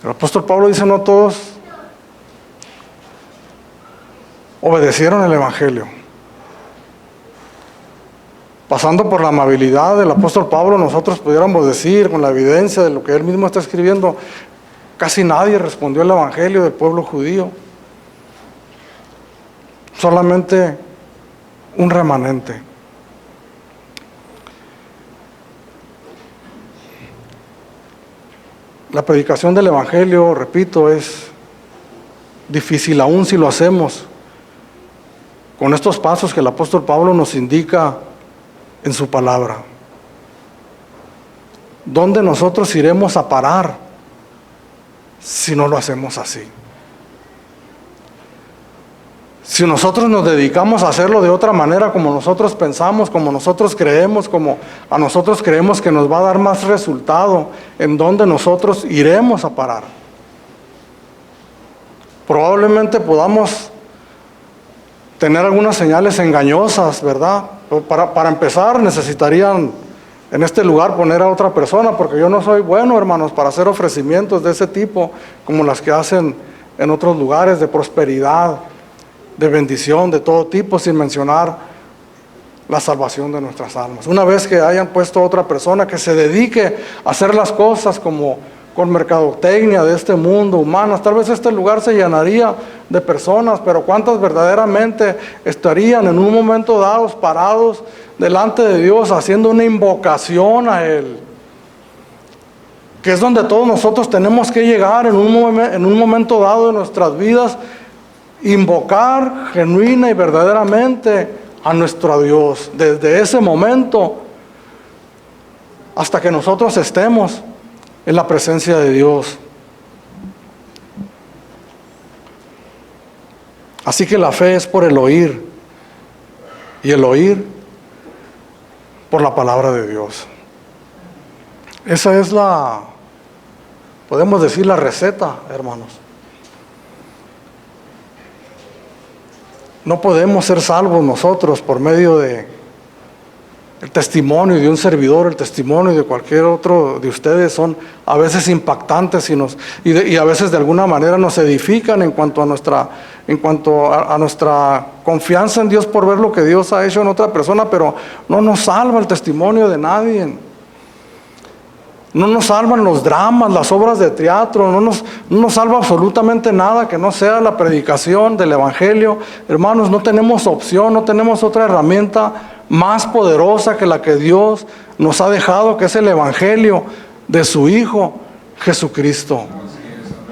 El apóstol Pablo dice, no todos obedecieron el evangelio. Pasando por la amabilidad del apóstol Pablo, nosotros pudiéramos decir, con la evidencia de lo que él mismo está escribiendo, casi nadie respondió al evangelio del pueblo judío. Solamente un remanente. La predicación del evangelio, repito, es difícil, aún si lo hacemos con estos pasos que el apóstol Pablo nos indica en su palabra. ¿Dónde nosotros iremos a parar si no lo hacemos así? Si nosotros nos dedicamos a hacerlo de otra manera, como nosotros pensamos, como nosotros creemos, como a nosotros creemos que nos va a dar más resultado, ¿en dónde nosotros iremos a parar? Probablemente podamos tener algunas señales engañosas, ¿verdad? Para empezar necesitarían en este lugar poner a otra persona, porque yo no soy bueno, hermanos, para hacer ofrecimientos de ese tipo, como las que hacen en otros lugares de prosperidad, de bendición, de todo tipo, sin mencionar la salvación de nuestras almas. Una vez que hayan puesto a otra persona que se dedique a hacer las cosas como con mercadotecnia de este mundo, humanas, tal vez este lugar se llenaría de personas, pero ¿cuántas verdaderamente estarían en un momento dado parados delante de Dios haciendo una invocación a Él? Que es donde todos nosotros tenemos que llegar en un momento dado de nuestras vidas, invocar genuina y verdaderamente a nuestro Dios, desde ese momento hasta que nosotros estemos en la presencia de Dios. Así que la fe es por el oír, y el oír por la palabra de Dios. Esa es podemos decir, la receta, hermanos. No podemos ser salvos nosotros por medio de el testimonio de un servidor, el testimonio de cualquier otro de ustedes son a veces impactantes y a veces de alguna manera nos edifican en cuanto a nuestra confianza en Dios por ver lo que Dios ha hecho en otra persona, pero no nos salva el testimonio de nadie. No nos salvan los dramas, las obras de teatro, no nos salva absolutamente nada que no sea la predicación del evangelio. Hermanos, no tenemos opción, no tenemos otra herramienta más poderosa que la que Dios nos ha dejado, que es el evangelio de su Hijo Jesucristo.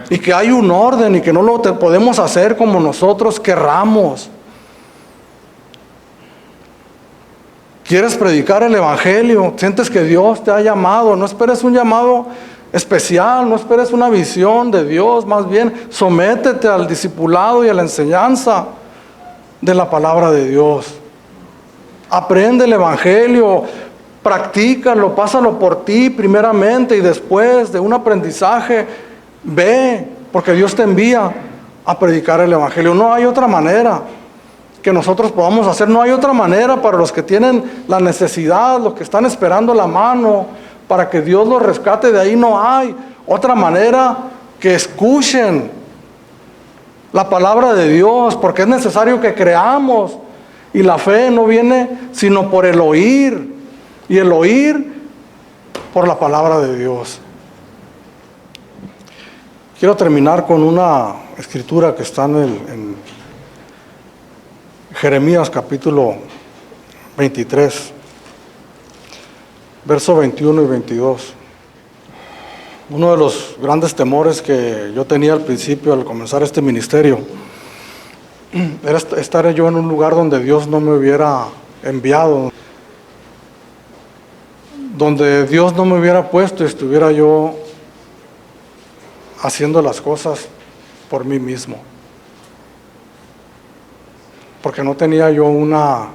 Y que hay un orden y que no lo podemos hacer como nosotros querramos. ¿Quieres predicar el evangelio? ¿Sientes que Dios te ha llamado? No esperes un llamado especial, no esperes una visión de Dios, más bien sométete al discipulado y a la enseñanza de la palabra de Dios. Aprende el evangelio, practícalo, pásalo por ti primeramente y después de un aprendizaje, ve, porque Dios te envía a predicar el evangelio. No hay otra manera que nosotros podamos hacer, no hay otra manera para los que tienen la necesidad, los que están esperando la mano para que Dios los rescate de ahí. No hay otra manera que escuchen la palabra de Dios, porque es necesario que creamos. Y la fe no viene sino por el oír, y el oír por la palabra de Dios. Quiero terminar con una escritura que está en Jeremías capítulo 23, versos 21 y 22. Uno de los grandes temores que yo tenía al principio al comenzar este ministerio era estar yo en un lugar donde Dios no me hubiera enviado, donde Dios no me hubiera puesto y estuviera yo haciendo las cosas por mí mismo. Porque no tenía yo una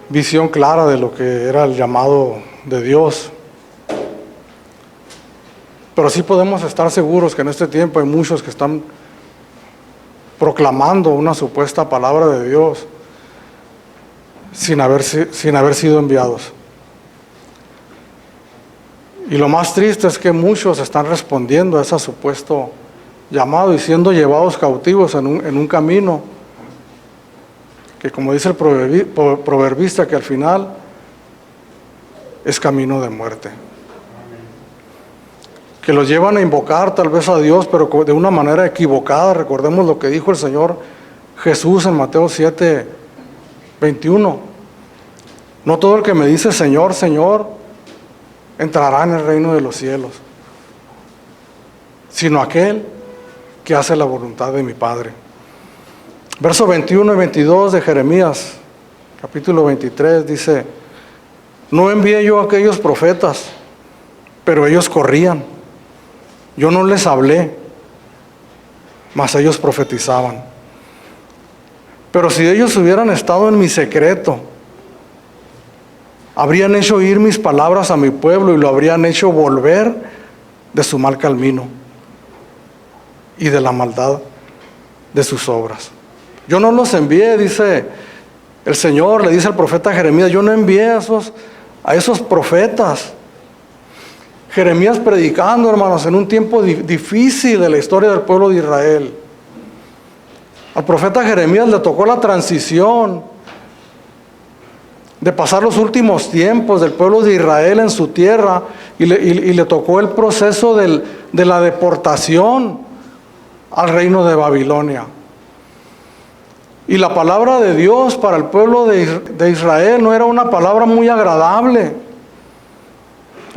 visión clara de lo que era el llamado de Dios. Pero sí podemos estar seguros que en este tiempo hay muchos que están proclamando una supuesta palabra de Dios, sin haber sido enviados. Y lo más triste es que muchos están respondiendo a ese supuesto llamado y siendo llevados cautivos en un camino que, como dice el proverbista, que al final es camino de muerte. Que los llevan a invocar tal vez a Dios, pero de una manera equivocada. Recordemos lo que dijo el Señor Jesús en Mateo 7:21. No todo el que me dice Señor, Señor, entrará en el reino de los cielos, sino aquel que hace la voluntad de mi Padre. Versos 21 y 22 de Jeremías, capítulo 23, dice: no envié yo a aquellos profetas, pero ellos corrían. Yo no les hablé, mas ellos profetizaban. Pero si ellos hubieran estado en mi secreto, habrían hecho oír mis palabras a mi pueblo y lo habrían hecho volver de su mal camino y de la maldad de sus obras. Yo no los envié, dice el Señor, le dice al profeta Jeremías, yo no envié a esos profetas. Jeremías predicando, hermanos, en un tiempo difícil de la historia del pueblo de Israel. Al profeta Jeremías le tocó la transición de pasar los últimos tiempos del pueblo de Israel en su tierra y le tocó el proceso de la deportación al reino de Babilonia. Y la palabra de Dios para el pueblo de Israel no era una palabra muy agradable.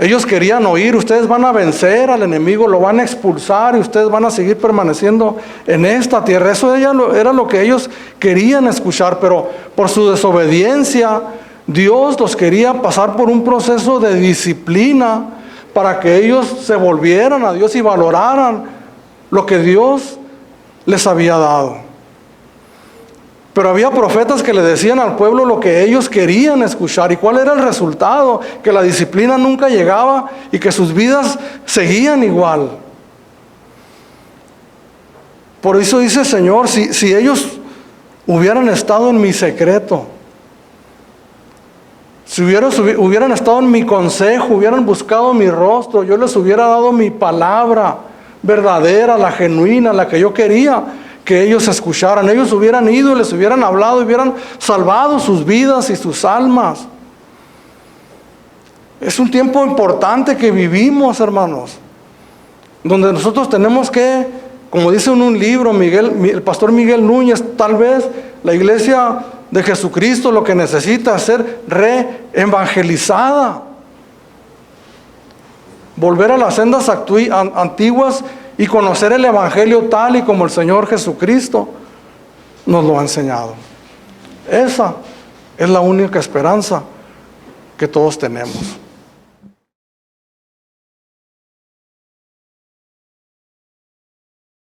Ellos querían oír: ustedes van a vencer al enemigo, lo van a expulsar y ustedes van a seguir permaneciendo en esta tierra. Eso era lo que ellos querían escuchar, pero por su desobediencia Dios los quería pasar por un proceso de disciplina para que ellos se volvieran a Dios y valoraran lo que Dios les había dado. Pero había profetas que le decían al pueblo lo que ellos querían escuchar. ¿Y cuál era el resultado? Que la disciplina nunca llegaba y que sus vidas seguían igual. Por eso dice el Señor, si ellos hubieran estado en mi secreto, si hubieran estado en mi consejo, hubieran buscado mi rostro, yo les hubiera dado mi palabra verdadera, la genuina, la que yo quería que ellos escucharan. Ellos hubieran ido y les hubieran hablado, hubieran salvado sus vidas y sus almas. Es un tiempo importante que vivimos, hermanos, donde nosotros tenemos que, como dice en un libro el pastor Miguel Núñez, tal vez la iglesia de Jesucristo lo que necesita es ser reevangelizada, volver a las sendas antiguas y conocer el evangelio tal y como el Señor Jesucristo nos lo ha enseñado. Esa es la única esperanza que todos tenemos.